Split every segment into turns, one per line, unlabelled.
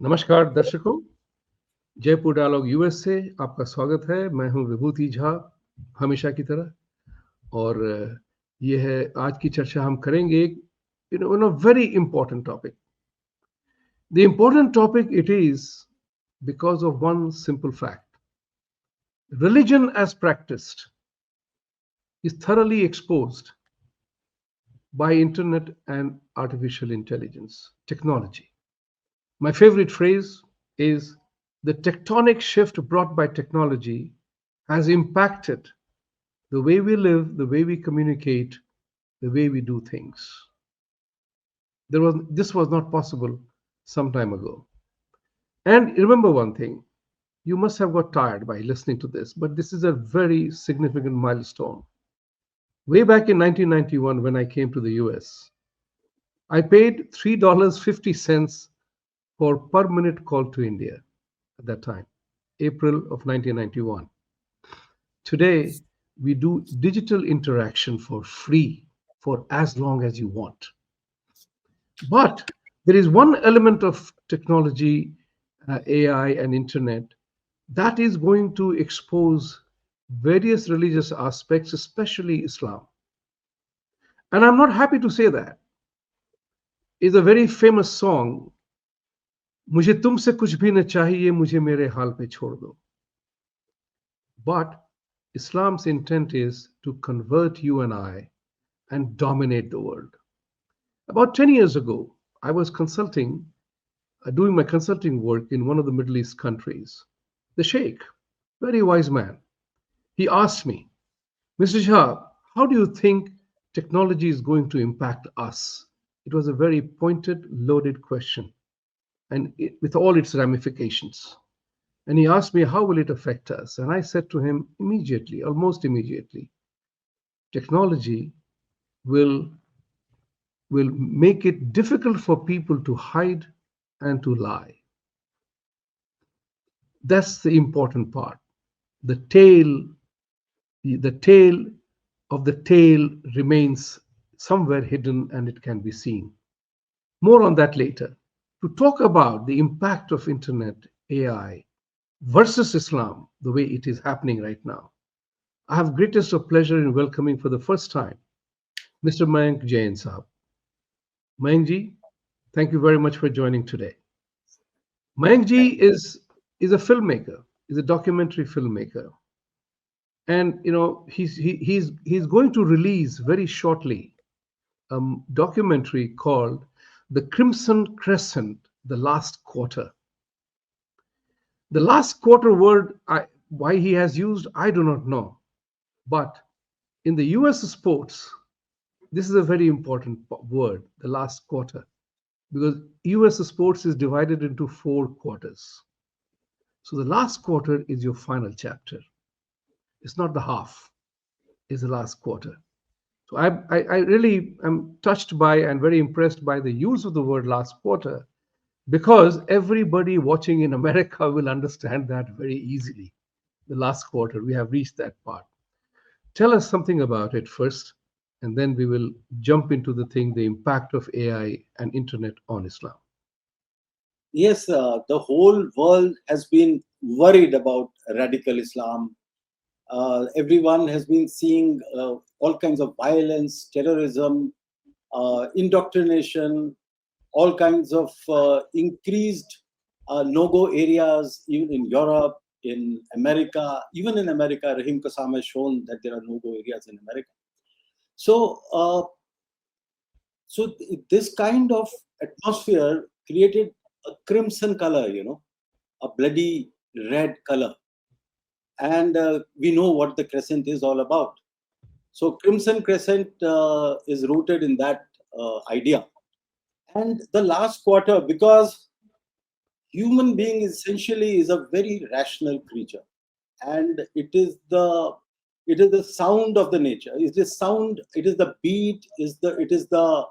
नमस्कार दर्शकों, Jaipur dialogue US से आपका स्वागत है। मैं हूं विभूति झा, हमेशा की तरह। और ये है आज की चर्चा हम करेंगे a very important topic. The important topic it is because of one simple fact. Religion as practiced is thoroughly exposed by internet and artificial intelligence technology. My favorite phrase is the tectonic shift brought by technology has impacted the way we live, the way we communicate, the way we do things. This was not possible some time ago. And remember one thing, you must have got tired by listening to this, but this is a very significant milestone. Way back in 1991, when I came to the US, I paid $3.50 for per minute call to India at that time, April of 1991. Today, we do digital interaction for free for as long as you want. But there is one element of technology, AI, and internet that is going to expose various religious aspects, especially Islam. And I'm not happy to say that. It's a very famous song, मुझे तुमसे कुछ भी न चाहिए, मुझे मेरे हाल पे छोड़ दो. But Islam's intent is to convert you and I and dominate the world. About 10 years ago, I was doing my consulting work in one of the Middle East countries. The Sheikh, very wise man, he asked me, Mr. Shah, how do you think technology is going to impact us? It was a very pointed, loaded question, and with all its ramifications. And he asked me, how will it affect us? And I said to him immediately, almost immediately, technology will make it difficult for people to hide and to lie. That's the important part. The tail, the tail of the tail remains somewhere hidden and it can be seen. More on that later. To talk about the impact of internet, AI versus Islam, the way it is happening right now, I have greatest of pleasure in welcoming for the first time Mr. Mayank Jain Sahab. Mayank ji, thank you very much for joining today. Mayank ji is a filmmaker, is a documentary filmmaker, and he's going to release very shortly a documentary called "The Crimson Crescent: The Last Quarter." The last quarter word, why he has used, I do not know, but in the US sports, this is a very important word, the last quarter, because US sports is divided into 4 quarters. So the last quarter is your final chapter. It's not the half, it's the last quarter. So I really am touched by and very impressed by the use of the word last quarter, because everybody watching in America will understand that very easily. The last quarter, we have reached that part. Tell us something about it first, and then we will jump into the impact of AI and internet on Islam.
Yes, the whole world has been worried about radical Islam. Everyone has been seeing all kinds of violence, terrorism, indoctrination, all kinds of increased no-go areas, even in Europe, in America. Even in America, Rahim Kassam has shown that there are no-go areas in America. So, this kind of atmosphere created a crimson color, a bloody red color. And we know what the crescent is all about. So Crimson Crescent is rooted in that idea. And the last quarter, because human being essentially is a very rational creature, and it is the sound of the nature. It is sound. It is the beat. It is the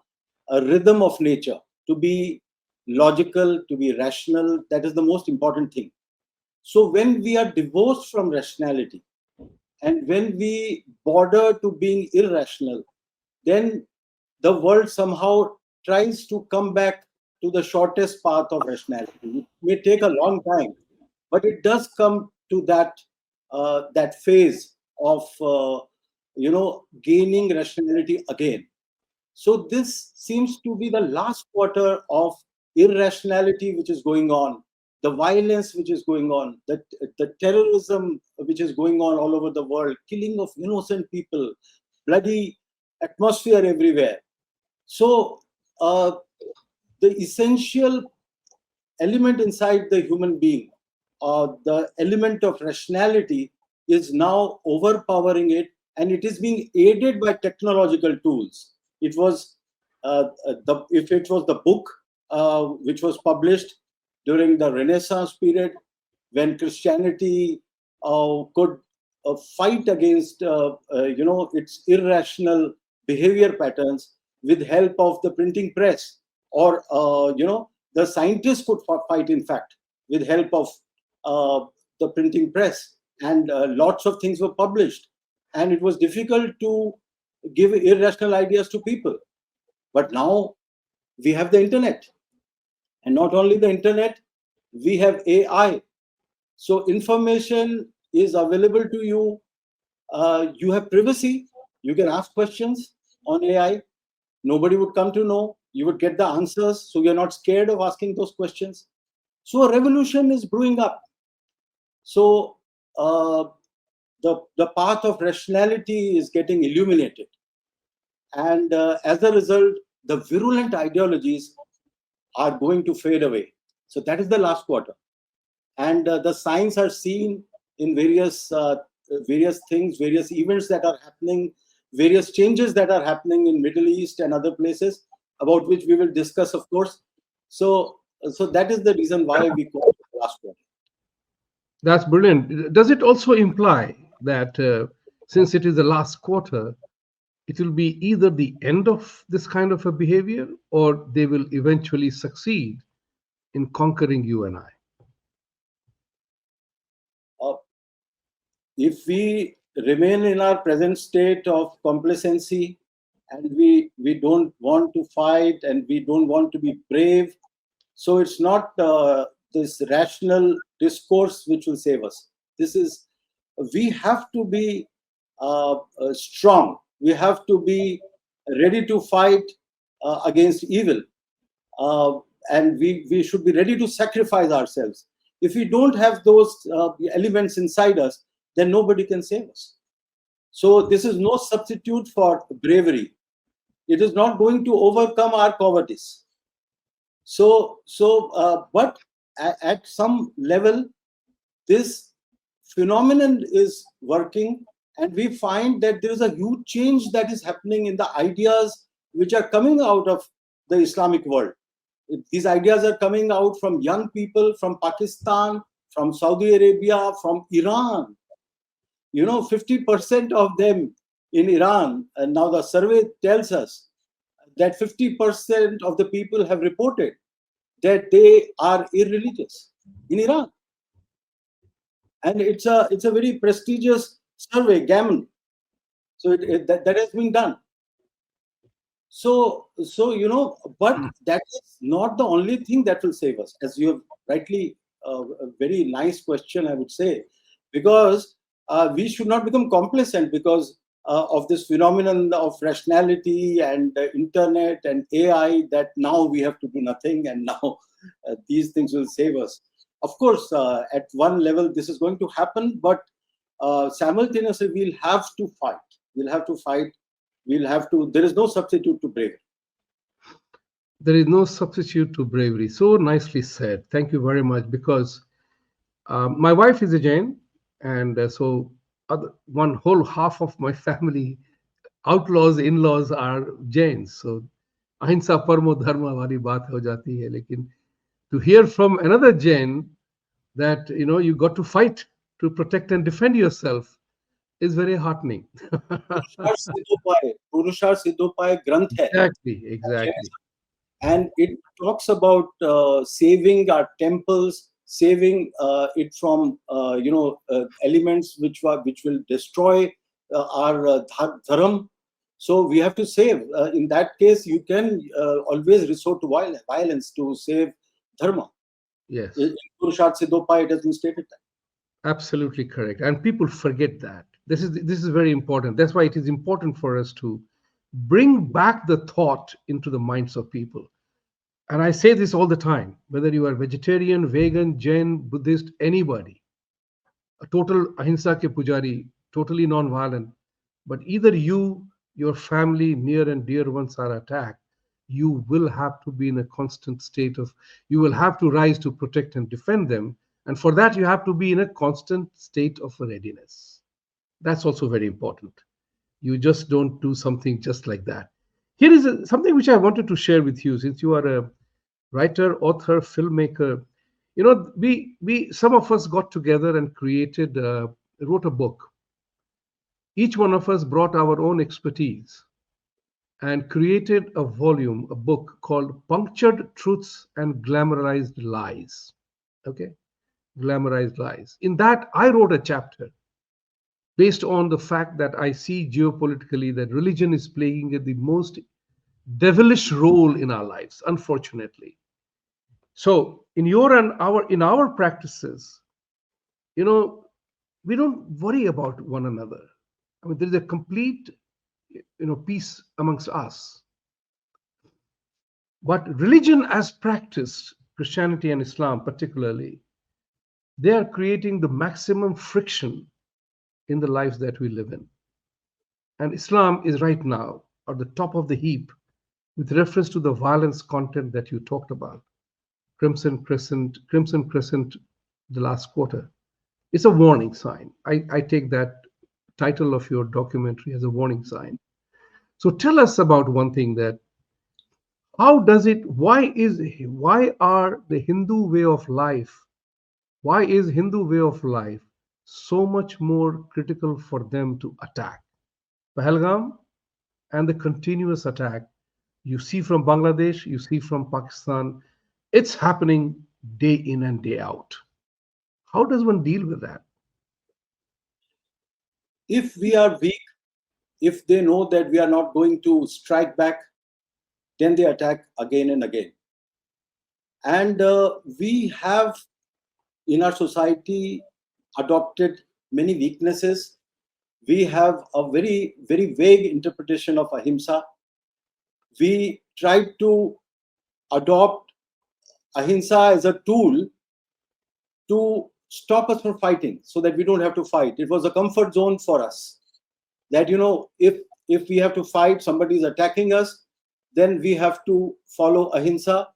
rhythm of nature to be logical, to be rational. That is the most important thing. So when we are divorced from rationality, and when we border to being irrational, then the world somehow tries to come back to the shortest path of rationality. It may take a long time, but it does come to that phase of gaining rationality again. So this seems to be the last quarter of irrationality which is going on, the violence which is going on, the terrorism which is going on all over the world, killing of innocent people, bloody atmosphere everywhere. So the essential element inside the human being, the element of rationality, is now overpowering it, and it is being aided by technological tools. It was if it was the book which was published during the Renaissance period, when Christianity could fight against its irrational behavior patterns with help of the printing press, or the scientists could fight, in fact, with help of the printing press, and lots of things were published, and it was difficult to give irrational ideas to people. But now we have the internet, and not only the internet, we have AI. So information is available to you. You have privacy. You can ask questions on AI. Nobody would come to know. You would get the answers, so you're not scared of asking those questions. So a revolution is brewing up. So the path of rationality is getting illuminated, and as a result, the virulent ideologies are going to fade away. So that is the last quarter, and the signs are seen in various things, various events that are happening, various changes that are happening in Middle East and other places, about which we will discuss, of course. So that is the reason why we call it the last quarter.
That's brilliant. Does it also imply that since it is the last quarter, it will be either the end of this kind of a behavior, or they will eventually succeed in conquering you and I?
If we remain in our present state of complacency, and we don't want to fight, and we don't want to be brave, so it's not this rational discourse which will save us. We have to be strong. We have to be ready to fight against evil, and we should be ready to sacrifice ourselves. If we don't have those elements inside us, then nobody can save us. So this is no substitute for bravery. It is not going to overcome our cowardice. But at some level, this phenomenon is working, and we find that there is a huge change that is happening in the ideas which are coming out of the Islamic world. These ideas are coming out from young people from Pakistan, from Saudi Arabia, from Iran. 50% of them in Iran, and now the survey tells us that 50% of the people have reported that they are irreligious in Iran. And it's a very prestigious survey, Gammon. So that has been done. So but that is not the only thing that will save us, as you have rightly, a very nice question, I would say, because we should not become complacent because of this phenomenon of rationality and internet and AI, that now we have to do nothing, and now these things will save us. Of course, at one level this is going to happen, but simultaneously we'll have to fight. There is no substitute to bravery.
There is no substitute to bravery. So nicely said. Thank you very much. Because my wife is a Jain, and so one whole half of my family, outlaws, in-laws, are Jains. So ahimsa parmo dharma wali baat ho jati hai. Lekin to hear from another Jain that you got to fight to protect and defend yourself is very heartening.
Purushar Siddhopai Granth hai.
Exactly.
And it talks about saving our temples, saving it from elements which will destroy our dharam. So we have to save. In that case, you can always resort to violence to save dharma.
Yes,
In Purusharth Se Do Pai, it has been stated that.
absolutely correct. And people forget that. This is very important. That's why it is important for us to bring back the thought into the minds of people. And I say this all the time, whether you are vegetarian, vegan, Jain, Buddhist, anybody, a total ahimsa ke pujari, totally non-violent, but either you, your family, near and dear ones are attacked, you will have to be in a constant state of, you will have to rise to protect and defend them. And for that, you have to be in a constant state of readiness. That's also very important. You just don't do something just like that. Here is something which I wanted to share with you, since you are a writer, author, filmmaker. We some of us got together and wrote a book. Each one of us brought our own expertise and created a volume, a book called Punctured Truths and Glamorized Lies. Okay, glamorized lies. In that, I wrote a chapter based on the fact that I see geopolitically that religion is playing the most devilish role in our lives, unfortunately. So in our practices, you know, we don't worry about one another. I mean, there is a complete, peace amongst us. But religion as practiced, Christianity and Islam particularly, they are creating the maximum friction in the lives that we live in. And Islam is right now at the top of the heap with reference to the violence content that you talked about. Crimson Crescent, the last quarter. It's a warning sign. I take that title of your documentary as a warning sign. So tell us about one thing, that how does it, why are the Hindu way of life, why is Hindu way of life so much more critical for them to attack? Pahalgam and the continuous attack you see from Bangladesh, you see from Pakistan, it's happening day in and day out. How does one deal with that?
If we are weak, if they know that we are not going to strike back, then they attack again and again. And we have in our society adopted many weaknesses. We have a very, very vague interpretation of ahimsa. We try to adopt ahimsa as a tool to stop us from fighting so that we don't have to fight. It was a comfort zone for us that, if we have to fight, somebody is attacking us, then we have to follow ahimsa.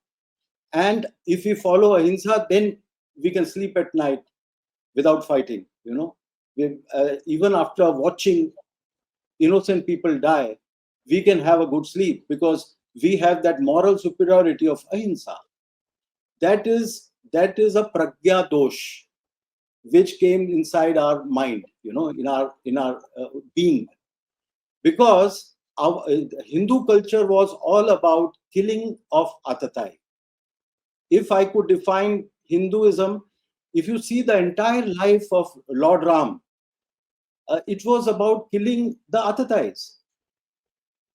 And if we follow ahimsa, then we can sleep at night without fighting. Even after watching innocent people die, we can have a good sleep because we have that moral superiority of ahimsa. That is a pragya dosh which came inside our mind, in our being, because our Hindu culture was all about killing of Atatai. If I could define Hinduism, if you see the entire life of Lord Ram, it was about killing the Atatais.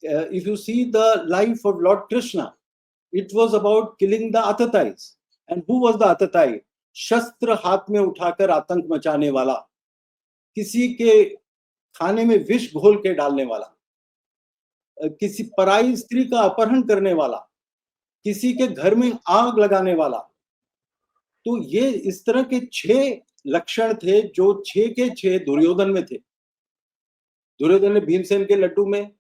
If you see the life of Lord Krishna, it was about killing the Atatais. And who was the Atatai? शस्त्र हाथ में उठाकर आतंक मचाने वाला, किसी के खाने में विष घोल के डालने वाला, किसी पराई स्त्री का अपहरण करने वाला, किसी के घर में आग लगाने वाला. तो ये इस तरह के 6 लक्षण थे जो 6 के 6 दुर्योधन में थे. दुर्योधन ने भीमसेन के लड्डू में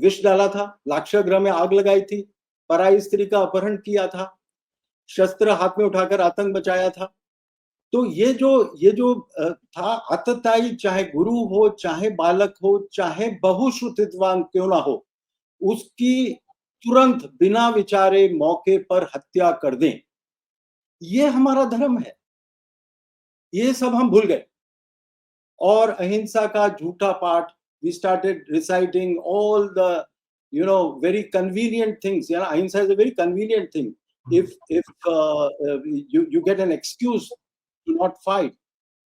विष डाला था, लाक्षागृह में आग लगाई थी, पराई स्त्री का अपहरण किया था, शस्त्र हाथ में उठाकर आतंक मचाया था. तो ये जो था आतताई, चाहे गुरु हो, चाहे बालक हो, चाहे बहुश्रुतिवान क्यों ना हो, उसकी तुरंत बिना विचारे मौके पर हत्या कर दें. ये हमारा धर्म है. ये सब हम भूल गए और अहिंसा का झूठा पाठ. We started reciting all the very convenient things. Ahimsa is a very convenient thing. If you get an excuse to not fight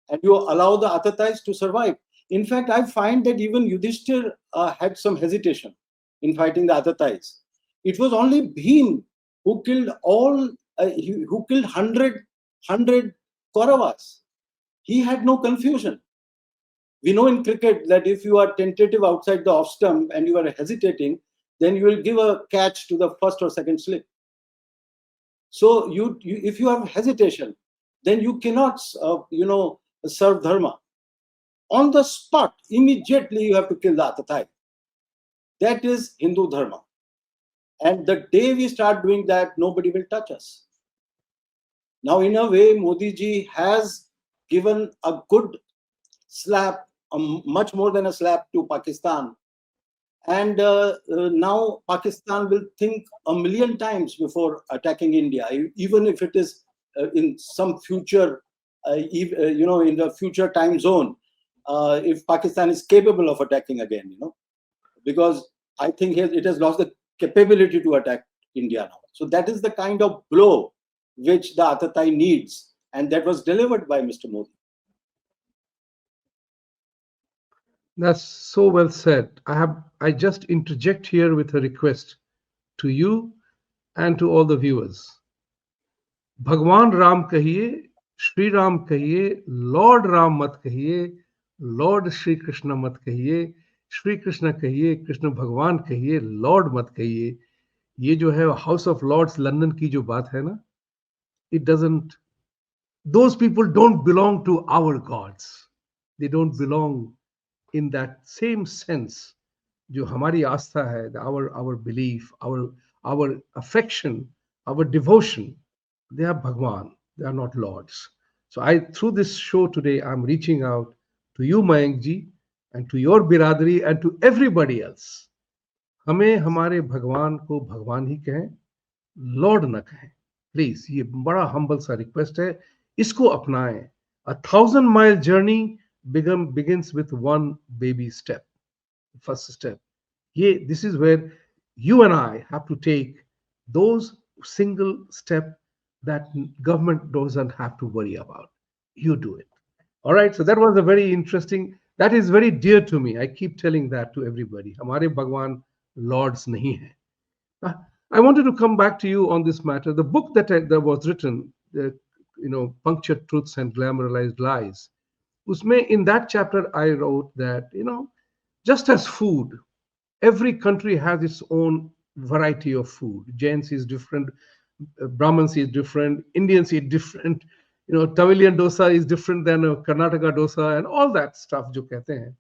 and you allow the Atatais to survive. In fact, I find that even Yudhishthir had some hesitation in fighting the Atatais. It was only Bhim who killed who killed 100 Kauravas. He had no confusion. We know in cricket that if you are tentative outside the off stump and you are hesitating, then you will give a catch to the first or second slip. So if you have hesitation, then you cannot, serve dharma. On the spot, immediately you have to kill the Atatai. That is Hindu dharma. And the day we start doing that, nobody will touch us. Now, in a way, Modi ji has given a good slap, much more than a slap, to Pakistan. And now Pakistan will think a million times before attacking India, even if it is in some future, in the future time zone, if Pakistan is capable of attacking again, because I think it has lost the capability to attack India now. So that is the kind of blow which the Atatai needs, and that was delivered by Mr. Modi.
That's so well said. I just interject here with a request to you and to all the viewers. भगवान राम कहिए, श्री राम कहिए, Lord Ram मत कहिए, Lord Shri Krishna मत कहिए, श्री कृष्ण कहिए, कृष्ण भगवान कहिए, लॉर्ड मत कहिए. ये जो है हाउस ऑफ लॉर्ड्स लंदन की जो बात है ना, it doesn't, those people don't belong to our gods. They don't belong in that same sense. जो हमारी आस्था है, our belief, our affection, our devotion, they are Bhagwan, they are not lords. So through this show today, I'm reaching out to you, Mayank ji, and to your biradari and to everybody else. हमें हमारे भगवान को भगवान ही कहें, Lord न कहें. Please, ये बड़ा हम्बल सा रिक्वेस्ट है, इसको अपनाएं. 1,000-mile journey begins with one baby step, first step. This is where you and I have to take those single step that government doesn't have to worry about. You do it. All right. So that was a very interesting. That is very dear to me. I keep telling that to everybody. हमारे भगवान lords नहीं हैं. I wanted to come back to you on this matter. The book that was written, Punctured Truths and Glamorized Lies. Usme, in that chapter, I wrote that, just as food, every country has its own variety of food. Jains is different, Brahmins is different, Indians is different, Tamilian dosa is different than a Karnataka dosa, and all that stuff jo kehte hain.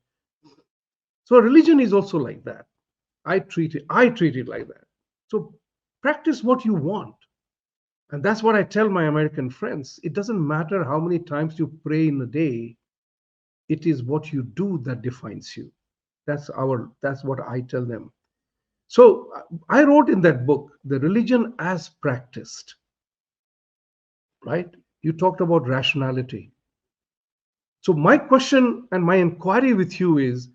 So religion is also like that. I treat it like that. So practice what you want. And that's what I tell my American friends. It doesn't matter how many times you pray in a day. It is what you do that defines you. That's what I tell them. So I wrote in that book, The Religion as Practiced. Right? You talked about rationality. So my question and my inquiry with you is,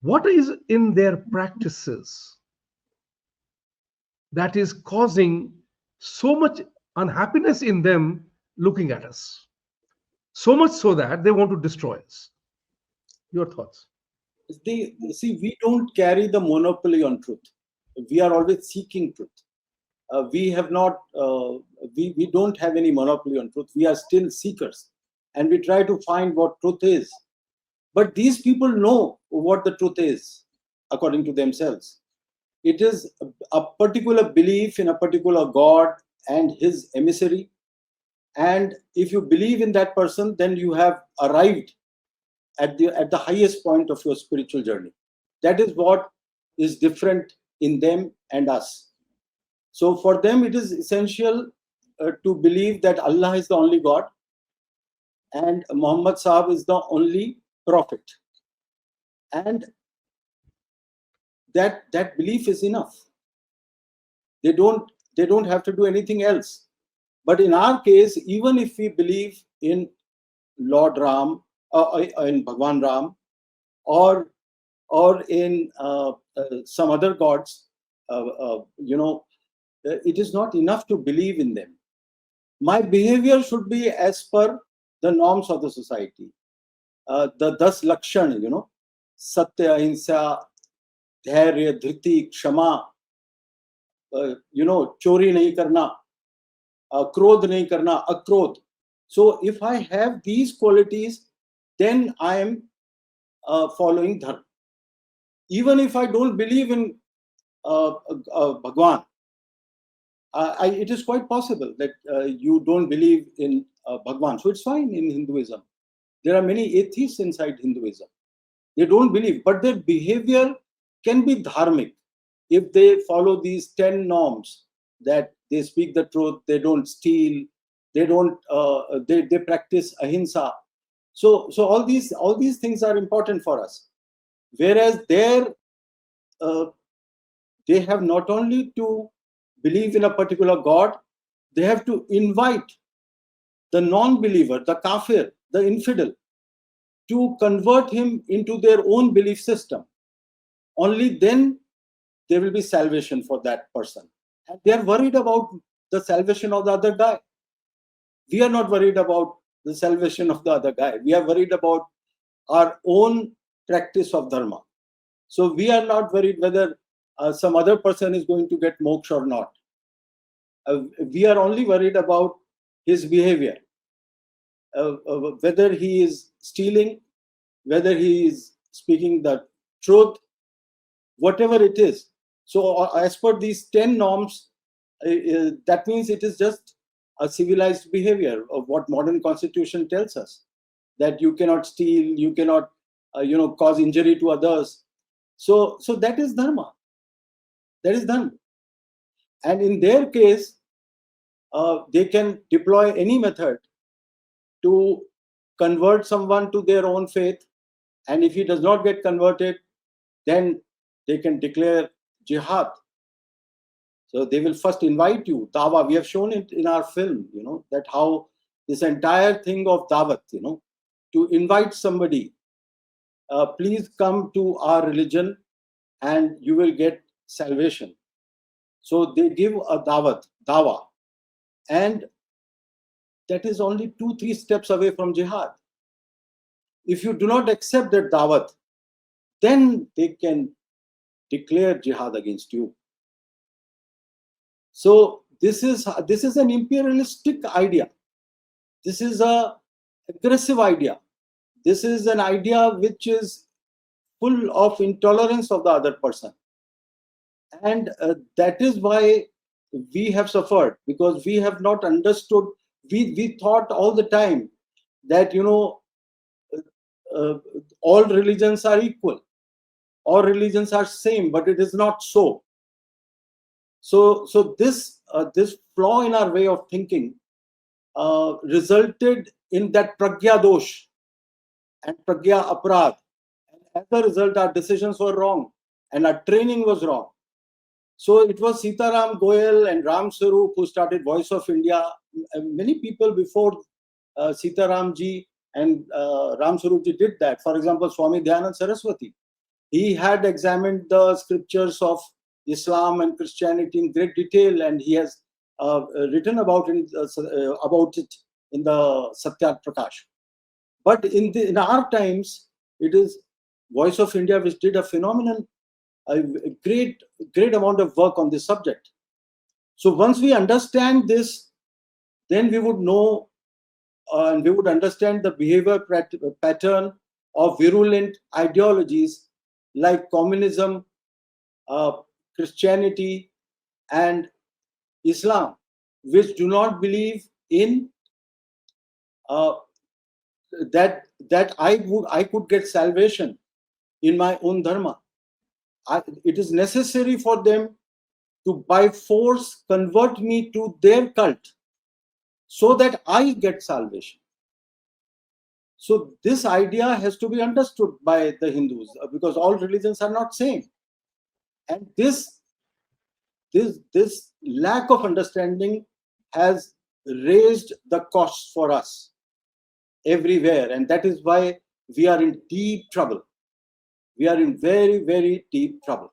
what is in their practices that is causing so much unhappiness in them looking at us? So much so that they want to destroy us. Your thoughts?
See, we don't carry the monopoly on truth. We are always seeking truth. We have not, we don't have any monopoly on truth. We are still seekers. And we try to find what truth is. But these people know what the truth is, according to themselves. It is a particular belief in a particular God and his emissary. And if you believe in that person, then you have arrived at the highest point of your spiritual journey. That is what is different in them and us. So for them, it is essential to believe that Allah is the only God and Muhammad Sahib is the only prophet. And that belief is enough. They don't have to do anything else. But in our case, even if we believe in Lord Ram, in Bhagwan Ram, or in some other gods, it is not enough to believe in them. My behavior should be as per the norms of the society. The 10 lakshan, सत्य, अहिंसा, धैर्य, धृति, क्षमा, चोरी नहीं करना, क्रोध नहीं करना, अक्रोध. So if I have these qualities, then I am following dharma. Even if I don't believe in Bhagwan, it is quite possible that you don't believe in Bhagwan. So it's fine in Hinduism. There are many atheists inside Hinduism. They don't believe, but their behavior can be dharmic if they follow these 10 norms, that they speak the truth, they don't steal, they don't they practice ahimsa. So all these things are important for us. Whereas there they have not only to believe in a particular god, they have to invite the non-believer, the kafir, the infidel, to convert him into their own belief system. Only then there will be salvation for that person. And they are worried about the salvation of the other guy. We are not worried about the salvation of the other guy. We are worried about our own practice of dharma. So we are not worried whether some other person is going to get moksha or not. We are only worried about his behavior, whether he is stealing, whether he is speaking the truth, whatever it is. So as per these 10 norms, that means it is just a civilized behavior of what modern constitution tells us, that you cannot steal, you cannot cause injury to others. So that is dharma. That is dharma. And in their case, they can deploy any method to convert someone to their own faith. And if he does not get converted, then they can declare jihad. So they will first invite you, dawa. We have shown it in our film, that how this entire thing of dawat, to invite somebody, please come to our religion and you will get salvation. So they give a dawa, and that is only 2-3 steps away from jihad. If you do not accept that dawat, then they can declare jihad against you. So this is an imperialistic idea. This is an aggressive idea. This is an idea which is full of intolerance of the other person. And that is why we have suffered, because we have not understood. We thought all the time that all religions are equal, all religions are same, but it is not so. So this flaw in our way of thinking resulted in that pragya dosh and pragya aparadh. And as a result, our decisions were wrong and our training was wrong. So it was Sitaram Goyal and Ram Sarup who started Voice of India. Many people before Sitaram ji and Ram Sarup ji did that. For example, Swami Dayanand Saraswati, he had examined the scriptures of Islam and Christianity in great detail, and he has written about it in the Satyat Prakash. But in our times, it is Voice of India which did a phenomenal, a great amount of work on this subject. So once we understand this, then we would know and we would understand the behavior pattern of virulent ideologies like communism, Christianity, and Islam, which do not believe in that I could get salvation in my own dharma. It is necessary for them to by force convert me to their cult so that I get salvation. So this idea has to be understood by the Hindus, because all religions are not same. And this lack of understanding has raised the costs for us everywhere, and that is why we are in deep trouble. We are in very, very deep trouble.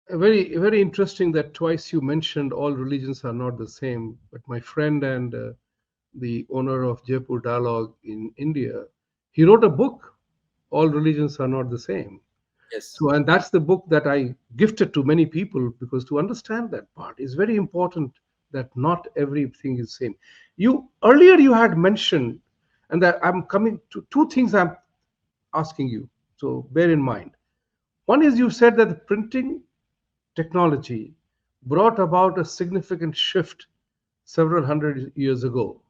Very, very interesting that twice you mentioned all religions are not the same. But my friend and the owner of Jaipur Dialogue in India, he wrote a book All religions are not the same.
Yes.
So, and that's the book that I gifted to many people, because to understand that part is very important, that not everything is same. You earlier you had mentioned, and that I'm coming to two things I'm asking you. So bear in mind. One is you said that the printing technology brought about a significant shift several hundred years ago.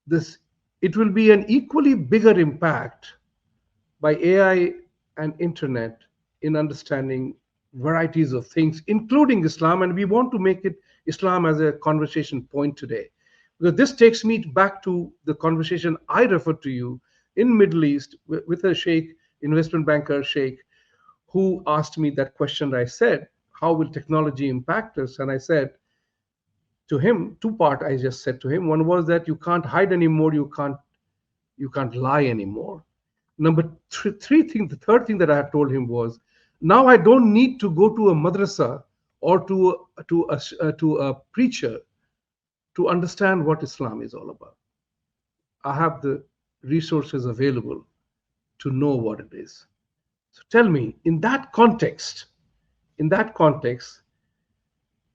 This it will be an equally bigger impact by AI and internet in understanding varieties of things, including Islam. And we want to make it Islam as a conversation point today, because this takes me back to the conversation I referred to you in Middle East with a sheikh, investment banker sheikh, who asked me that question. I said, how will technology impact us? And I said to him, two part I just said to him. One was that you can't hide anymore, you can't lie anymore. Number three thing, the third thing that I had told him was, now I don't need to go to a madrasa or to a preacher to understand what Islam is all about. I have the resources available to know what it is. So tell me, in that context,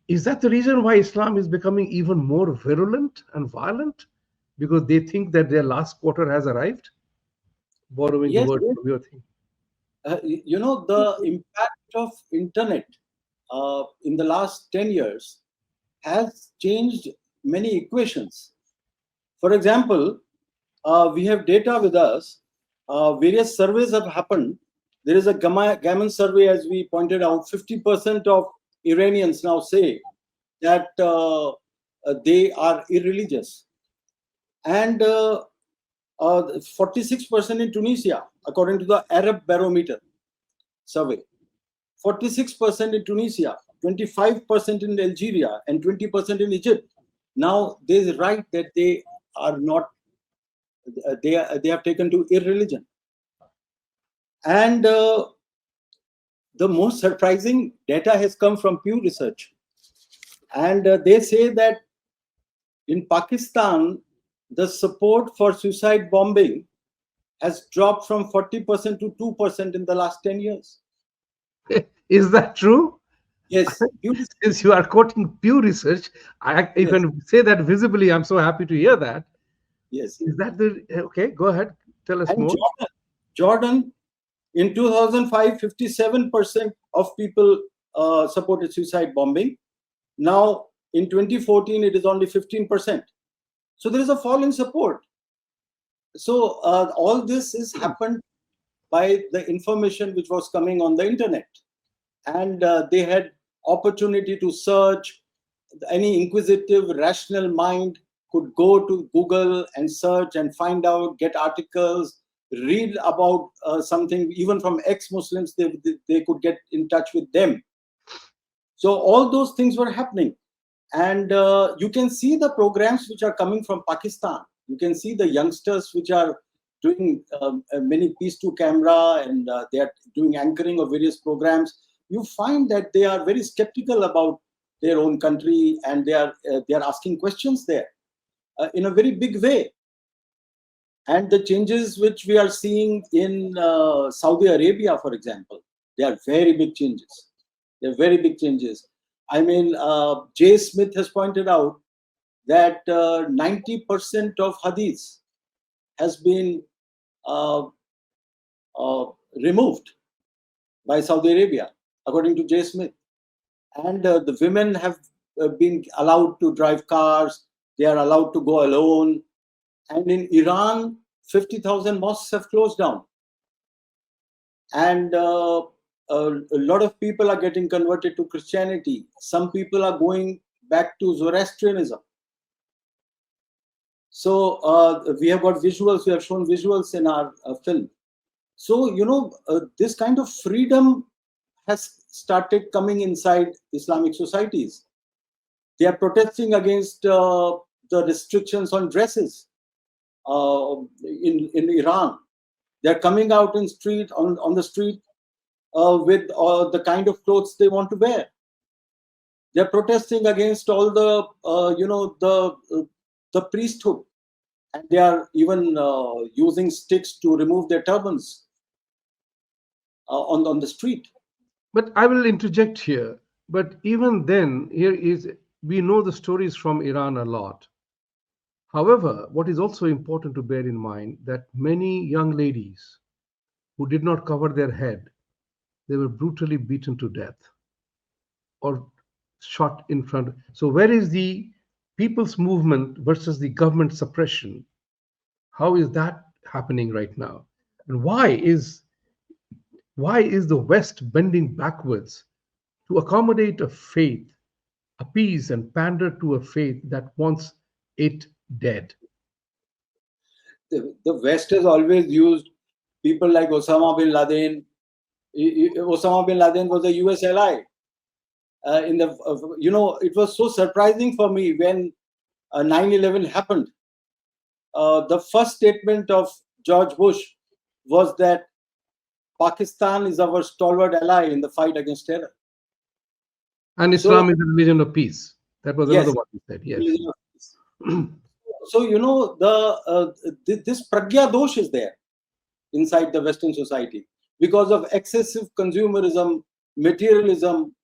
is that the reason why Islam is becoming even more virulent and violent? Because they think that their last quarter has arrived? Borrowing the
Yes,
word
yes.
from your thing.
The impact of internet in the last 10 years has changed many equations. For example, we have data with us. Various surveys have happened. There is a Gammon survey, as we pointed out. 50% of Iranians now say that they are irreligious, and 46% in Tunisia, according to the Arab Barometer survey. 46% in Tunisia, 25% in Algeria, and 20% in Egypt. Now they write that they are not. They have taken to irreligion, and the most surprising data has come from Pew Research, and they say that in Pakistan, the support for suicide bombing has dropped from 40% to 2% in the last 10 years.
Is that true?
Yes, Pew Research.
Since you are quoting Pew Research, if
Yes,
I say that visibly, I'm so happy to hear that.
yes.
Is that the okay? Go ahead, tell us
And
more.
Jordan in 2005, 57% of people supported suicide bombing. Now, in 2014, it is only 15%. So there is a fall in support. So all this is happened by the information which was coming on the internet, and they had opportunity to search. Any inquisitive, rational mind could go to Google and search and find out, get articles, read about something. Even from ex-Muslims, they could get in touch with them. So all those things were happening, and you can see the programs which are coming from Pakistan. You can see the youngsters which are doing many piece to camera, and they are doing anchoring of various programs. You find that they are very skeptical about their own country, and they are asking questions there in a very big way. And the changes which we are seeing in Saudi Arabia, for example, they are very big changes. They're very big changes. I mean, Jay Smith has pointed out that 90% of hadith has been uh, uh, removed by Saudi Arabia, according to Jay Smith. And the women have been allowed to drive cars, they are allowed to go alone. And in Iran, 50,000 mosques have closed down. And a lot of people are getting converted to Christianity. Some people are going back to Zoroastrianism. So we have got visuals, we have shown visuals in our film. So, this kind of freedom has started coming inside Islamic societies. They are protesting against the restrictions on dresses in Iran. They are coming out on the street with the kind of clothes they want to wear. They are protesting against all the the priesthood. and they are even using sticks to remove their turbans on the street.
But I will interject here. But even then, here is we know the stories from Iran a lot. However, what is also important to bear in mind that many young ladies who did not cover their head, they were brutally beaten to death or shot in front. So where is the people's movement versus the government suppression? How is that happening right now? And why is the West bending backwards to accommodate a faith, appease and pander to a faith that wants it dead?
The West has always used people like Osama bin Laden. Osama bin Laden was a US ally. It was so surprising for me when 9/11 happened. The first statement of George Bush was that Pakistan is our stalwart ally in the fight against terror.
And
So,
Islam is a religion of peace. That was another
yes,
one he said. Yes.
so this pragya dosh is there inside the Western society because of excessive consumerism, materialism,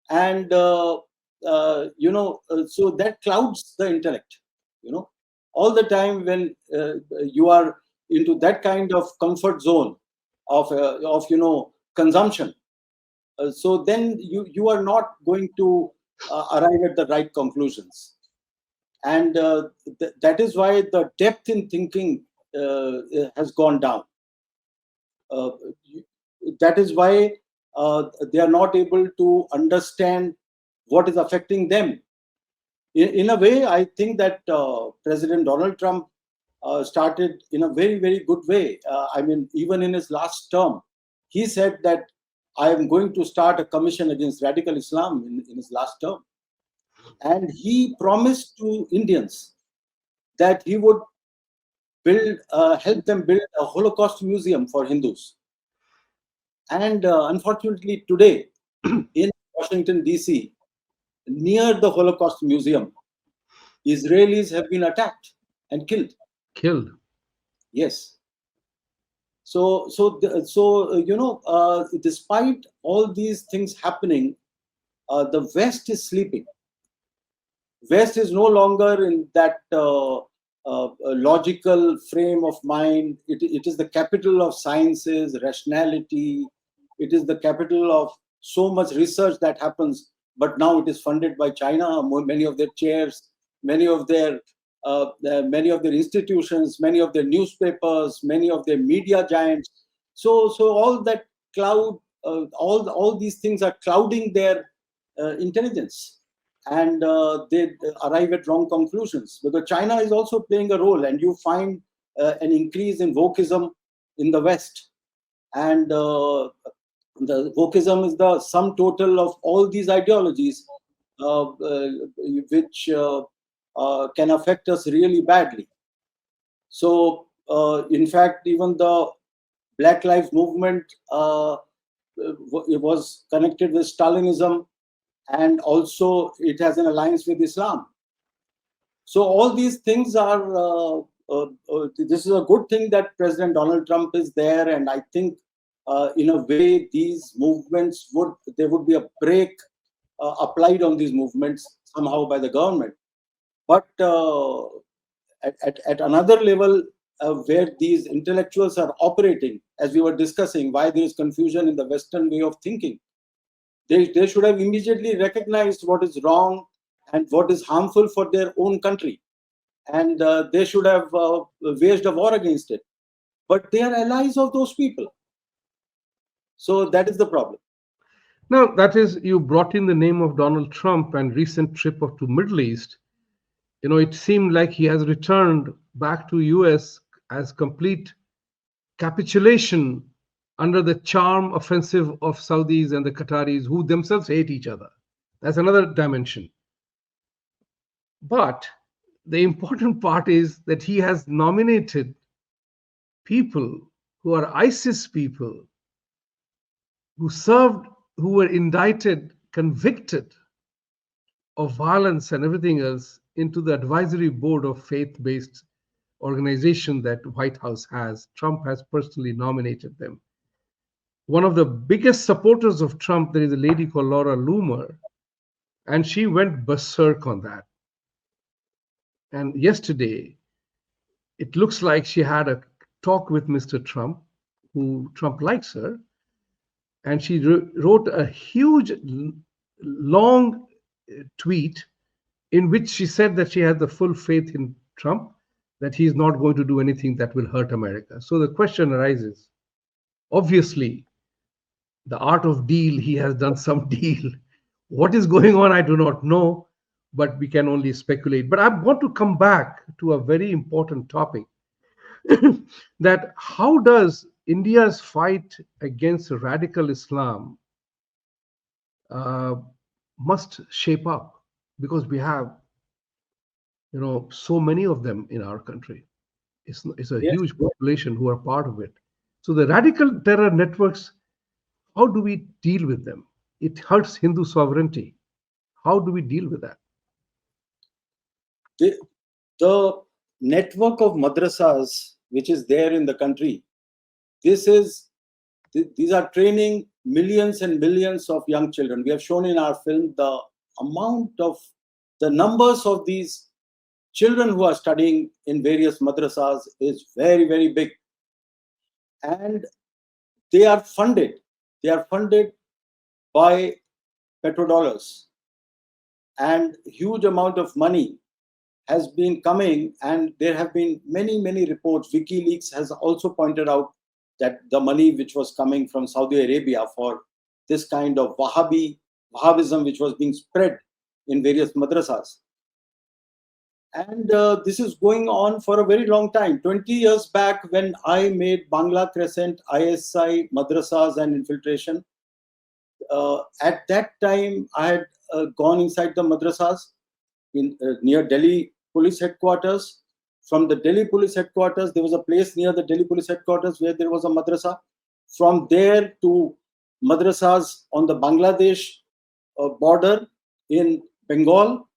and so that clouds the intellect. All the time when you are into that kind of comfort zone of consumption, so then you are not going to arrive at the right conclusions, and that is why the depth in thinking has gone down. uh, that is why they are not able to understand what is affecting them. In a way, I think that President Donald Trump started in a very, very good way. I mean, even in his last term, he said that I am going to start a commission against radical Islam in his last term. And he promised to Indians that he would help them build a Holocaust museum for Hindus. And unfortunately, today in Washington, D.C., near the Holocaust Museum, Israelis have been attacked and killed.
Killed.
Yes. Despite all these things happening, the West is sleeping. West is no longer in that logical frame of mind. It is the capital of sciences, rationality. It is the capital of so much research that happens. But now it is funded by China. Many of their chairs, many of their institutions, many of their newspapers, many of their media giants. So all that cloud, all these things are clouding their intelligence, and they arrive at wrong conclusions, because China is also playing a role, and you find an increase in wokeism in the West. And the wokeism is the sum total of all these ideologies, which can affect us really badly. So, in fact, even the Black Lives Movement it was connected with Stalinism, and also it has an alliance with Islam. So all these things are. This is a good thing that President Donald Trump is there, and I think, in a way, these movements would be a brake applied on these movements somehow by the government. But at another level, where these intellectuals are operating, as we were discussing, why there is confusion in the Western way of thinking. They should have immediately recognized what is wrong and what is harmful for their own country. And they should have waged a war against it. But they are allies of those people. So that is the problem.
Now, that is, you brought in the name of Donald Trump and recent trip of to Middle East. It seemed like he has returned back to US as complete capitulation under the charm offensive of Saudis and the Qataris, who themselves hate each other. That's another dimension. But the important part is that he has nominated people who are ISIS people, who served, who were indicted, convicted of violence and everything else, into the advisory board of faith-based organization that White House has. Trump has personally nominated them. One of the biggest supporters of Trump, there is a lady called Laura Loomer, and she went berserk on that. And yesterday, it looks like she had a talk with Mr. Trump, who Trump likes her, and she wrote a huge, long tweet in which she said that she had the full faith in Trump, that he's not going to do anything that will hurt America. So the question arises, obviously, the art of deal, he has done some deal. What is going on, I do not know, but we can only speculate. But I want to come back to a very important topic that how does India's fight against radical Islam uh, must shape up, because we have so many of them in our country. It's a
Yes,
huge population who are part of it. So the radical terror networks, how do we deal with them? It hurts Hindu sovereignty. How do we deal with that?
the network of madrasas which is there in the country, these are training millions and millions of young children. We have shown in our film the numbers of these children who are studying in various madrasas is very, very big. And they are funded. They are funded by petrodollars. And huge amount of money has been coming, and there have been many, many reports. WikiLeaks has also pointed out that the money which was coming from Saudi Arabia for this kind of Wahhabism which was being spread in various madrasas. And this is going on for a very long time. 20 years back, when I made Bangla Crescent, ISI, madrasas and infiltration, at that time I had gone inside the madrasas near Delhi police headquarters. From the Delhi police headquarters, there was a place near the Delhi police headquarters where there was a madrasa. From there to madrasas on the Bangladesh border in Bengal,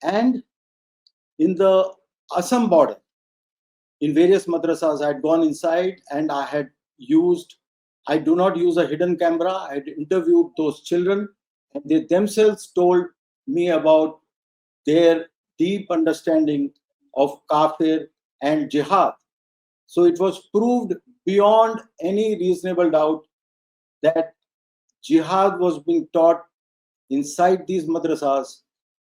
and in the Assam border, in various madrasas, I had gone inside, and I do not use a hidden camera. I had interviewed those children, and they themselves told me about their deep understanding of kafir and jihad. So it was proved beyond any reasonable doubt that jihad was being taught inside these madrasas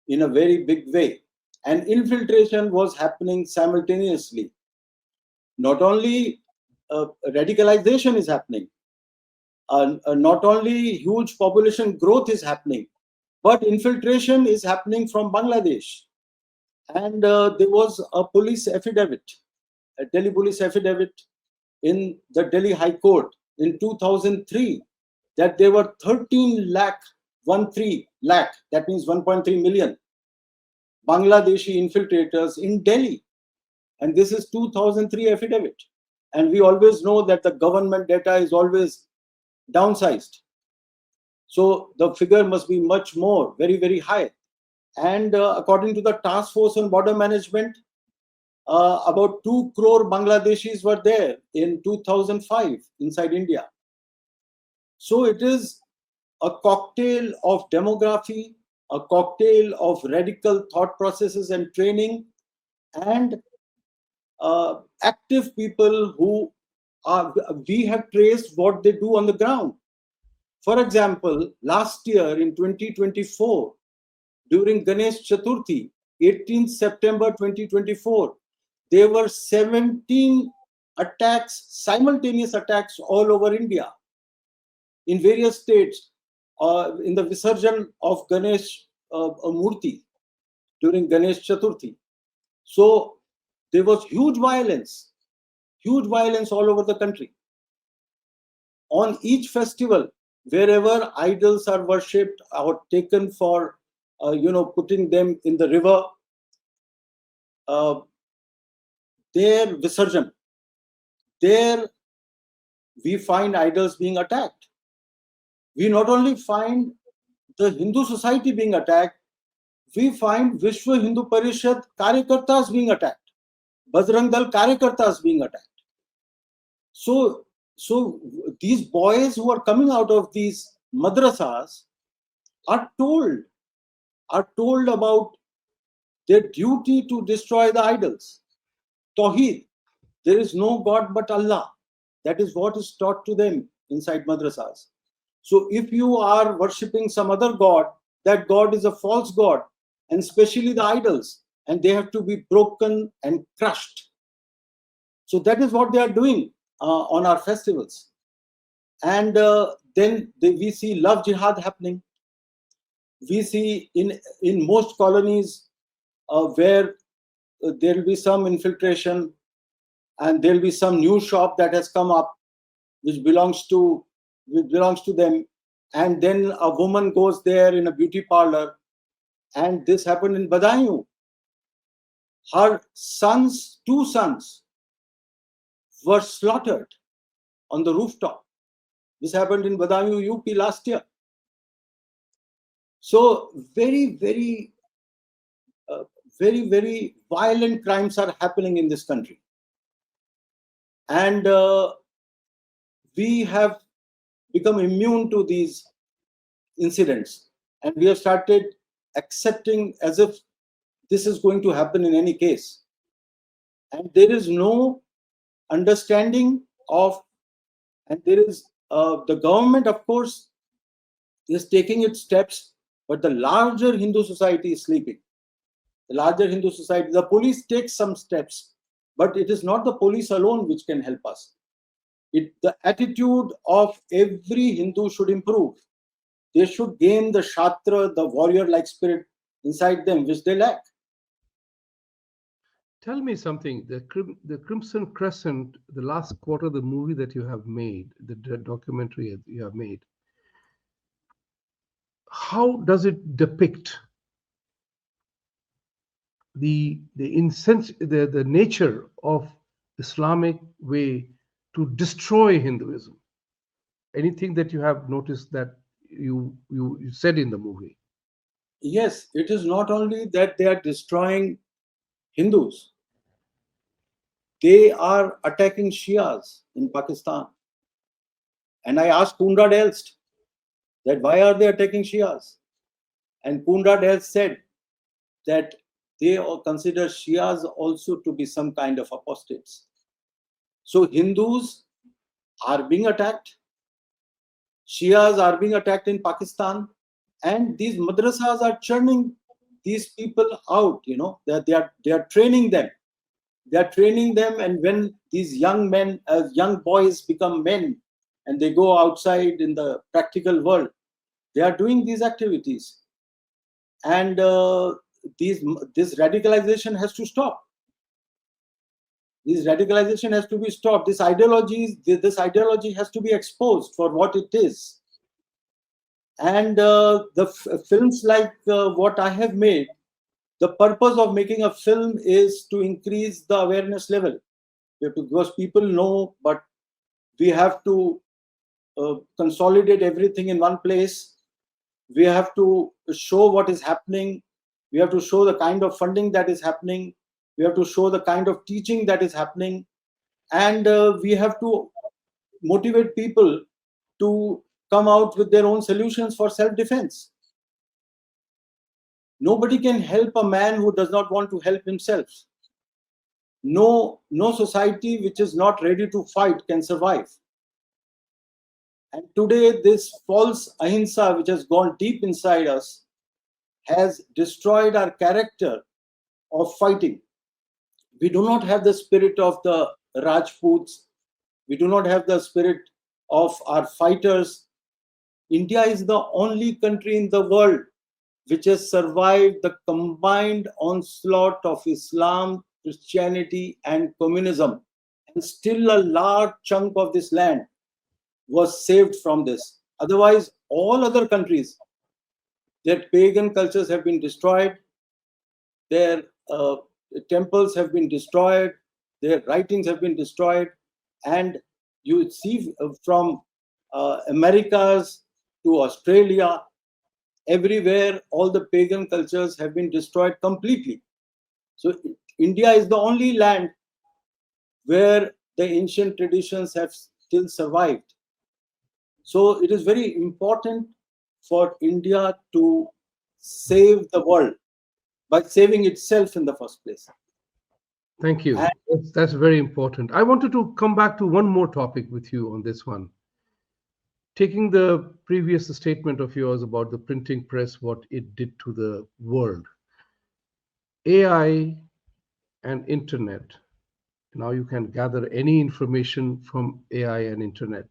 in a very big way. And infiltration was happening simultaneously. Not only radicalization is happening, not only huge population growth is happening, but infiltration is happening from Bangladesh. And there was a police affidavit, a Delhi police affidavit in the Delhi High Court in 2003, that there were 13 lakh, that means 1.3 million Bangladeshi infiltrators in Delhi. And this is 2003 affidavit. And we always know that the government data is always downsized. So the figure must be much more, very, very high. And according to the Task Force on Border Management, about 2 crore Bangladeshis were there in 2005 inside India. So it is a cocktail of demography, a cocktail of radical thought processes and training, and active people who we have traced what they do on the ground. For example, last year in 2024, during Ganesh Chaturthi, 18th September 2024, there were 17 attacks, simultaneous attacks all over India, in various states, in the Visarjan of Ganesh Murti during Ganesh Chaturthi. So there was huge violence all over the country. On each festival, wherever idols are worshipped or taken for, putting them in the river, their Visarjan, there we find idols being attacked. We not only find the Hindu society being attacked, we find Vishwa Hindu Parishad Karyakartas being attacked. Bajrang Dal Karyakartas being attacked. So, so these boys who are coming out of these madrasas are told about their duty to destroy the idols. Tawheed, there is no God but Allah. That is what is taught to them inside madrasas. So if you are worshipping some other God, that God is a false God, and especially the idols, and they have to be broken and crushed. So that is what they are doing on our festivals. And then we see love jihad happening. We see in most colonies where there will be some infiltration, and there will be some new shop that has come up which belongs to them, and then a woman goes there in a beauty parlor. And this happened in Badaयूं. Her sons, 2 sons, were slaughtered on the rooftop. This happened in Badaयूं, UP last year. So very violent crimes are happening in this country, and we have become immune to these incidents, and we have started accepting as if this is going to happen in any case, and there is no understanding of, and there is the government, of course, is taking its steps, but the larger Hindu society is sleeping. The larger Hindu society, the police takes some steps, but it is not the police alone which can help us. The attitude of every Hindu should improve. They should gain the Shatra, the warrior-like spirit inside them, which they lack.
Tell me something. The Crimson Crescent, the last quarter, the movie that you have made, the documentary that you have made, how does it depict the nature of Islamic way to destroy Hinduism? Anything that you have noticed that you said in the movie?
Yes, it is not only that they are destroying Hindus, they are attacking Shias in Pakistan. And I asked Kundra Delst that why are they attacking Shias? And Kundra Delst said that they consider Shias also to be some kind of apostates. So Hindus are being attacked, Shias are being attacked in Pakistan, and these madrasas are churning these people out. They are training them. They are training them, and when these young men, young boys become men, and they go outside in the practical world, they are doing these activities, and this radicalization has to stop. This radicalization has to be stopped. This ideology has to be exposed for what it is. And the films like what I have made, the purpose of making a film is to increase the awareness level, because people know, but we have to consolidate everything in one place. We have to show what is happening. We have to show the kind of funding that is happening. We have to show the kind of teaching that is happening. And we have to motivate people to come out with their own solutions for self-defense. Nobody can help a man who does not want to help himself. No society which is not ready to fight can survive. And today, this false ahimsa, which has gone deep inside us, has destroyed our character of fighting. We do not have the spirit of the Rajputs. We do not have the spirit of our fighters. India is the only country in the world which has survived the combined onslaught of Islam, Christianity, and communism. And still a large chunk of this land was saved from this. Otherwise, all other countries, their pagan cultures have been destroyed, their temples have been destroyed, their writings have been destroyed, and you see from Americas to Australia, everywhere, all the pagan cultures have been destroyed completely. So India is the only land where the ancient traditions have still survived. So it is very important for India to save the world by saving itself in the first place.
Thank
And
you. That's very important. I wanted to come back to one more topic with you on this one. Taking the previous statement of yours about the printing press, what it did to the world, AI and internet. Now you can gather any information from AI and internet.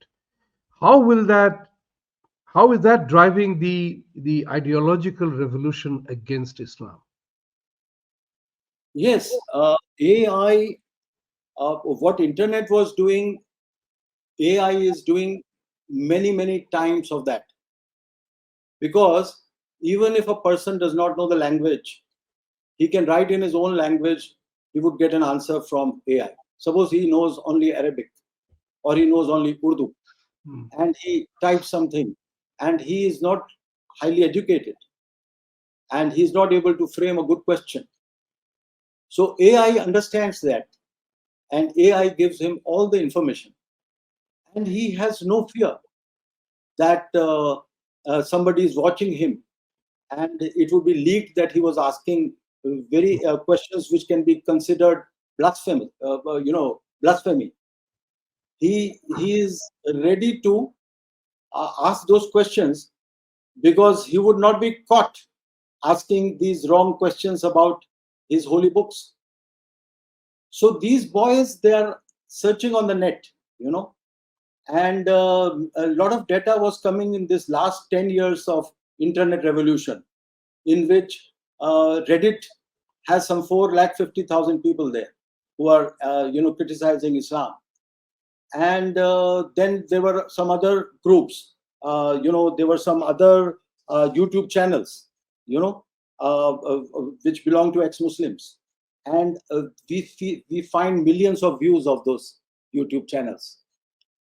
How will that how is that driving the ideological revolution against Islam?
yes, AI, what internet was doing, AI is doing many, many times of that. Because even if a person does not know the language, he can write in his own language, he would get an answer from AI. Suppose he knows only Arabic or he knows only Urdu,
Hmm.
and he types something, and he is not highly educated, and he is not able to frame a good question. So AI understands that, and AI gives him all the information, and he has no fear that somebody is watching him, and it would be leaked that he was asking very questions which can be considered blasphemy. Blasphemy. He is ready to ask those questions because he would not be caught asking these wrong questions about his holy books. So these boys, they are searching on the net, you know, and a lot of data was coming in this last 10 years of internet revolution, in which Reddit has some 450,000 people there who are criticizing Islam. And then there were some other groups, there were some other YouTube channels, you know which belong to ex-Muslims, and we find millions of views of those YouTube channels.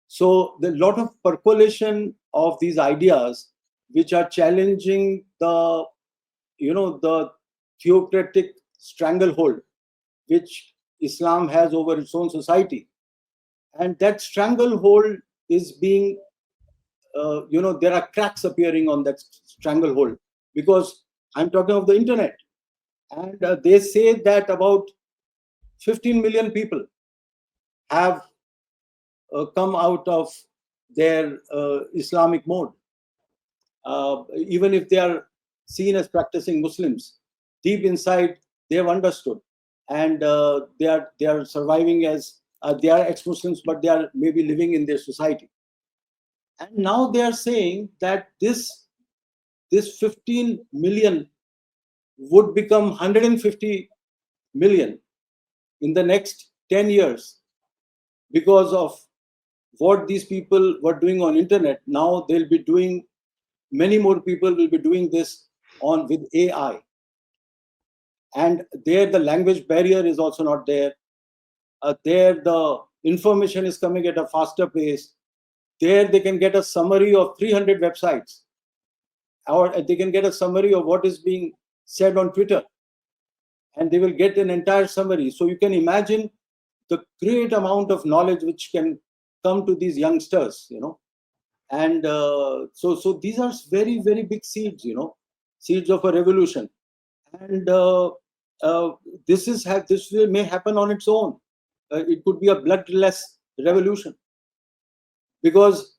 So the lot of percolation of these ideas which are challenging the theocratic stranglehold which Islam has over its own society. And that stranglehold is being, there are cracks appearing on that stranglehold, because I'm talking of the internet. And they say that about 15 million people have come out of their Islamic mode. Even if they are seen as practicing Muslims, deep inside they have understood, and they are surviving as they are ex-Muslims, but they are maybe living in their society. And now they are saying that this 15 million would become 150 million in the next 10 years because of what these people were doing on internet. Now they'll be doing, many more people will be doing this on with AI. And there the language barrier is also not there. There the information is coming at a faster pace. There they can get a summary of 300 websites, or they can get a summary of what is being said on Twitter, and they will get an entire summary. So you can imagine the great amount of knowledge which can come to these youngsters, and so these are very, very big seeds, seeds of a revolution. And uh, may happen on its own. It could be a bloodless revolution, because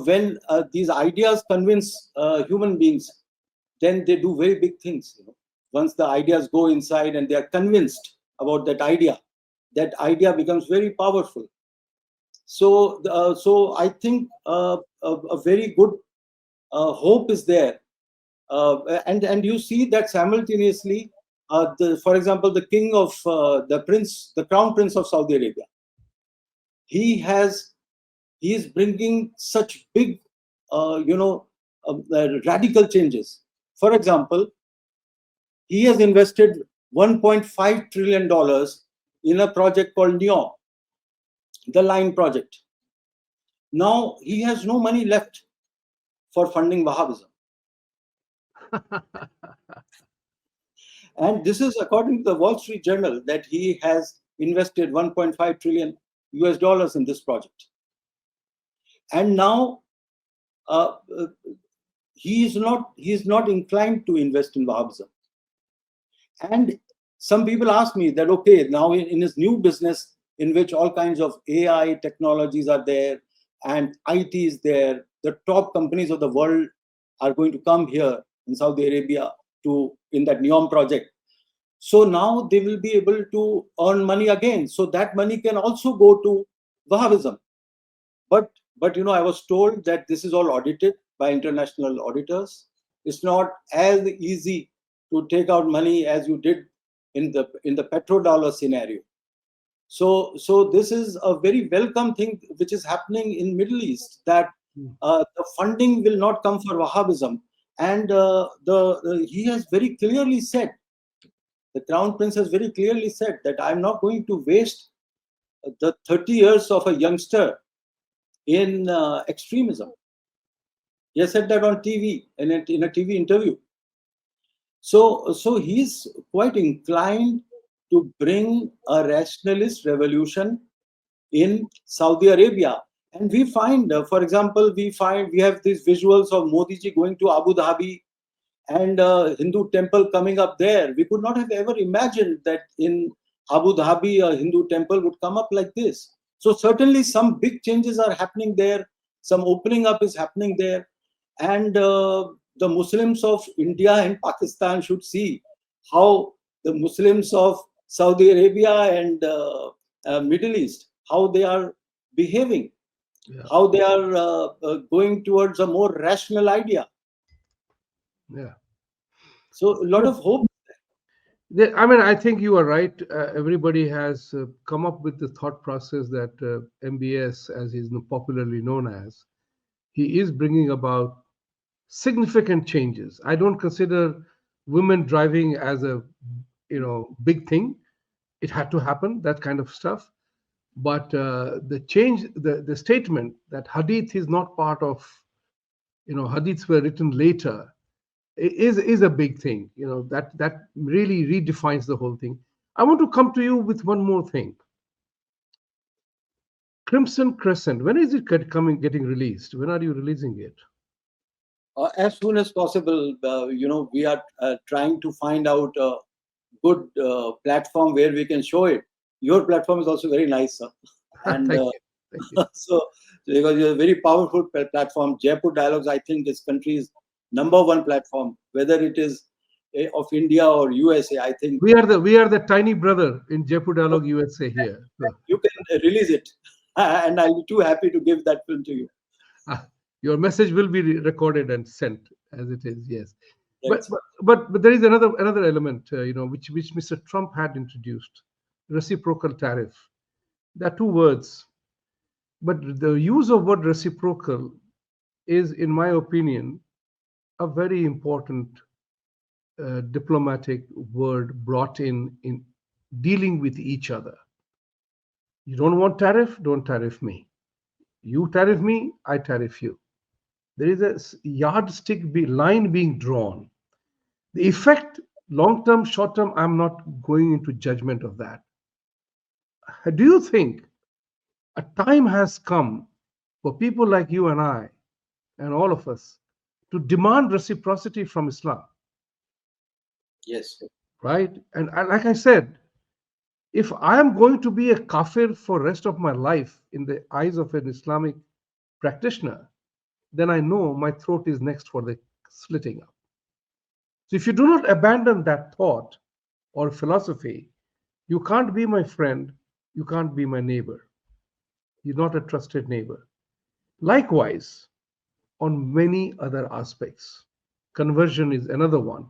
when these ideas convince human beings, then they do very big things. Once the ideas go inside and they are convinced about that idea becomes very powerful. So I think a very good hope is there. And you see that simultaneously, for example, the king of the crown prince of Saudi Arabia, he is bringing such big, radical changes. For example, he has invested $1.5 trillion in a project called NEOM, the Line Project. Now he has no money left for funding Wahhabism. And this is according to the Wall Street Journal, that he has invested 1.5 trillion US dollars in this project. And now uh, uh, he is not inclined to invest in Wahhabism. And some people ask me that, okay, now in his new business, in which all kinds of AI technologies are there and IT is there, the top companies of the world are going to come here in Saudi Arabia in that NEOM project. So now they will be able to earn money again. So that money can also go to Wahhabism. But I was told that this is all audited by international auditors. It's not as easy to take out money as you did in the petrodollar scenario. So this is a very welcome thing which is happening in Middle East, that the funding will not come for Wahhabism. And he has very clearly said, the Crown Prince has very clearly said that I'm not going to waste the 30 years of a youngster in extremism. He has said that on TV, in a TV interview. So he's quite inclined to bring a rationalist revolution in Saudi Arabia. And we find, for example, we have these visuals of Modi ji going to Abu Dhabi and a Hindu temple coming up there. We could not have ever imagined that in Abu Dhabi a Hindu temple would come up like this. So certainly some big changes are happening there. Some opening up is happening there. And the Muslims of India and Pakistan should see how the Muslims of Saudi Arabia and Middle East, how they are behaving, how they are going towards a more rational idea.
Yeah.
So a lot of hope.
I mean, I think you are right. Everybody has come up with the thought process that MBS, as he's popularly known as, he is bringing about significant changes. I don't consider women driving as a big thing. It had to happen, that kind of stuff. But the change, the statement that hadith is not part of, hadiths were written later, is a big thing. That really redefines the whole thing. I want to come to you with one more thing. Crimson Crescent, when is it getting released? When are you releasing it?
As soon as possible. We are trying to find out a good platform where we can show it. Your platform is also very nice, sir. And
Thank you. Thank you.
so because you're a very powerful platform, Jaipur Dialogues, I think, this country's #1 platform, whether it is of India or USA. I think
We are the tiny brother in Jaipur Dialogue USA here. So,
you can release it, and I'll be too happy to give that film to you.
your message will be recorded and sent as it is. Yes,
Right.
but there is another element, which Mr. Trump had introduced, reciprocal tariff. There are two words, but the use of word reciprocal is, in my opinion, a very important diplomatic word brought in dealing with each other. You don't want tariff, don't tariff me. You tariff me, I tariff you. There is a yardstick line being drawn. The effect, long term, short term, I'm not going into judgment of that. Do you think a time has come for people like you and I and all of us to demand reciprocity from Islam?
Yes.
Right? And like I said, if I am going to be a kafir for rest of my life in the eyes of an Islamic practitioner, then I know my throat is next for the slitting up. So if you do not abandon that thought or philosophy, you can't be my friend, you can't be my neighbor. You're not a trusted neighbor. Likewise, on many other aspects, conversion is another one.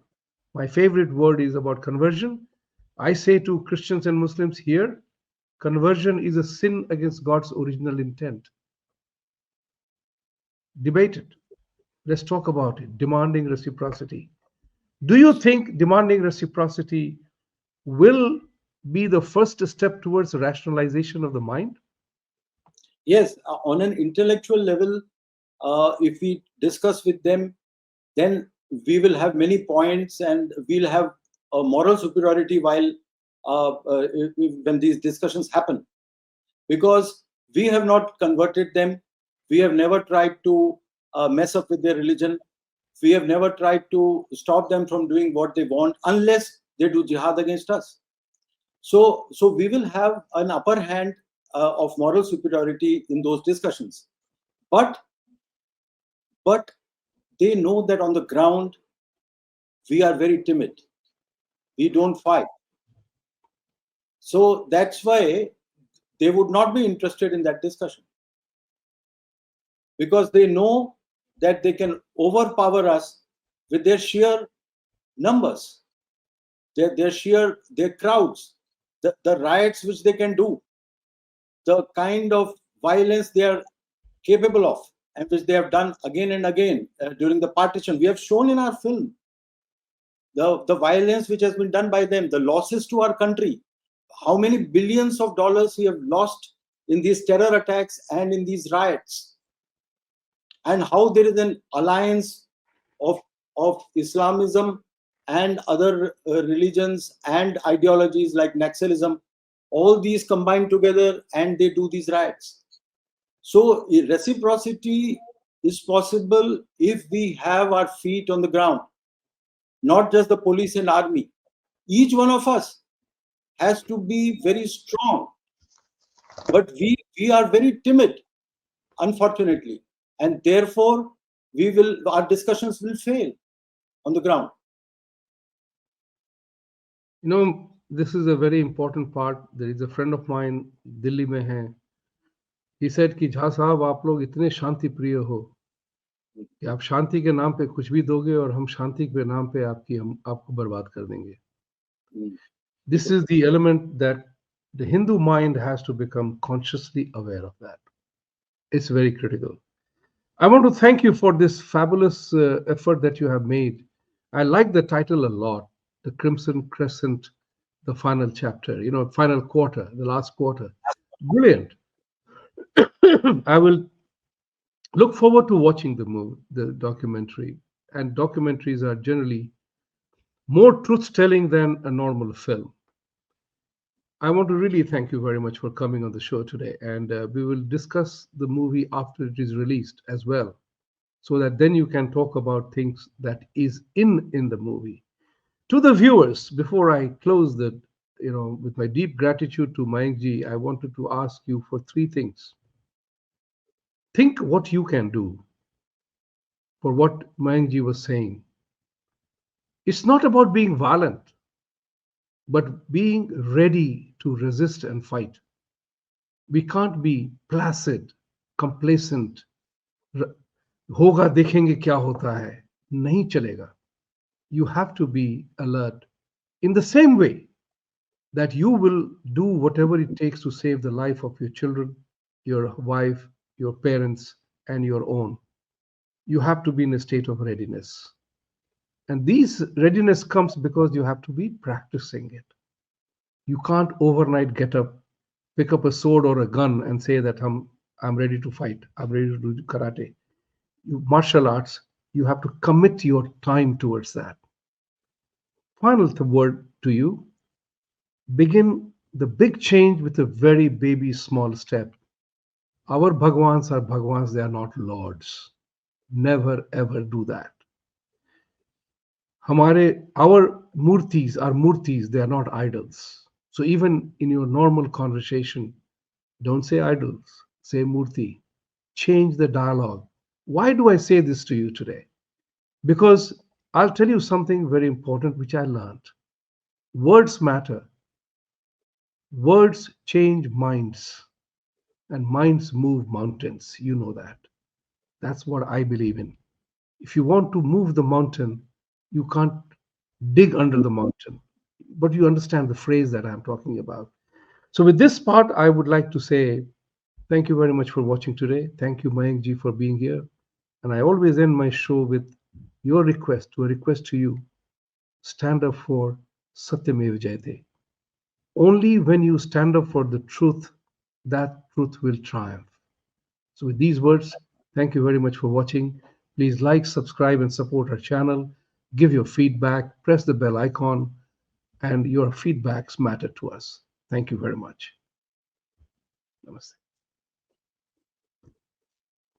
My favorite word is about conversion. I say to Christians and Muslims here, conversion is a sin against God's original intent. Debate it. Let's talk about it. Demanding reciprocity. Do you think demanding reciprocity will be the first step towards rationalization of the mind?
Yes, on an intellectual level, if we discuss with them, then we will have many points and we'll have a moral superiority while when these discussions happen, because we have not converted them. We have never tried to mess up with their religion. We have never tried to stop them from doing what they want unless they do jihad against us. So we will have an upper hand of moral superiority in those discussions. But but they know that on the ground we are very timid. We don't fight. So that's why they would not be interested in that discussion, because they know that they can overpower us with their sheer numbers, their crowds, the riots which they can do, the kind of violence they are capable of, and which they have done again and again during the partition. We have shown in our film the violence which has been done by them, the losses to our country, how many billions of dollars we have lost in these terror attacks and in these riots, and how there is an alliance of Islamism and other religions and ideologies like Naxalism. All these combine together and they do these riots. So reciprocity is possible if we have our feet on the ground, not just the police and army. Each one of us has to be very strong, but we are very timid, unfortunately, and therefore our discussions will fail on the ground.
This is a very important part. There is a friend of mine, Delhi mein hai. He said कि झा साहब आप लोग इतने शांति प्रिय हो कि आप शांति के नाम पे कुछ भी दोगे और हम शांति के नाम पे हम आपको बर्बाद कर देंगे. This is the element that the Hindu mind has to become consciously aware of that. It's very critical. I want to thank you for this fabulous effort that you have made. I like the title a lot, The Crimson Crescent, the final chapter, final quarter, the last quarter. Brilliant. I will look forward to watching the documentary. And documentaries are generally more truth-telling than a normal film. I want to really thank you very much for coming on the show today. And we will discuss the movie after it is released as well, so that then you can talk about things that is in the movie. To the viewers, before I close with my deep gratitude to Mayank ji, I wanted to ask you for three things. Think what you can do for what Mayank ji was saying. It's not about being violent, but being ready to resist and fight. We can't be placid, complacent. होगा देखेंगे क्या होता है, नहीं चलेगा. You have to be alert in the same way that you will do whatever it takes to save the life of your children, your wife, your parents, and your own. You have to be in a state of readiness. And this readiness comes because you have to be practicing it. You can't overnight get up, pick up a sword or a gun and say that I'm ready to fight, I'm ready to do karate. Martial arts, you have to commit your time towards that. Final word to you. Begin the big change with a very baby small step. Our Bhagwans are Bhagwans, they are not lords. Never ever do that. Our murtis are murtis, they are not idols. So even in your normal conversation, don't say idols, say murti. Change the dialogue. Why do I say this to you today? Because I'll tell you something very important which I learned. Words matter. Words change minds, and minds move mountains. You know that. That's what I believe in. If you want to move the mountain, you can't dig under the mountain. But you understand the phrase that I'm talking about. So, with this part, I would like to say thank you very much for watching today. Thank you, Mayank ji, for being here. And I always end my show with your request, to a request to you. Stand up for Satyamev Jayate. Only when you stand up for the truth, that truth will triumph. So, with these words, thank you very much for watching. Please like, subscribe, and support our channel. Give your feedback, press the bell icon, and your feedbacks matter to us. Thank you very much. Namaste.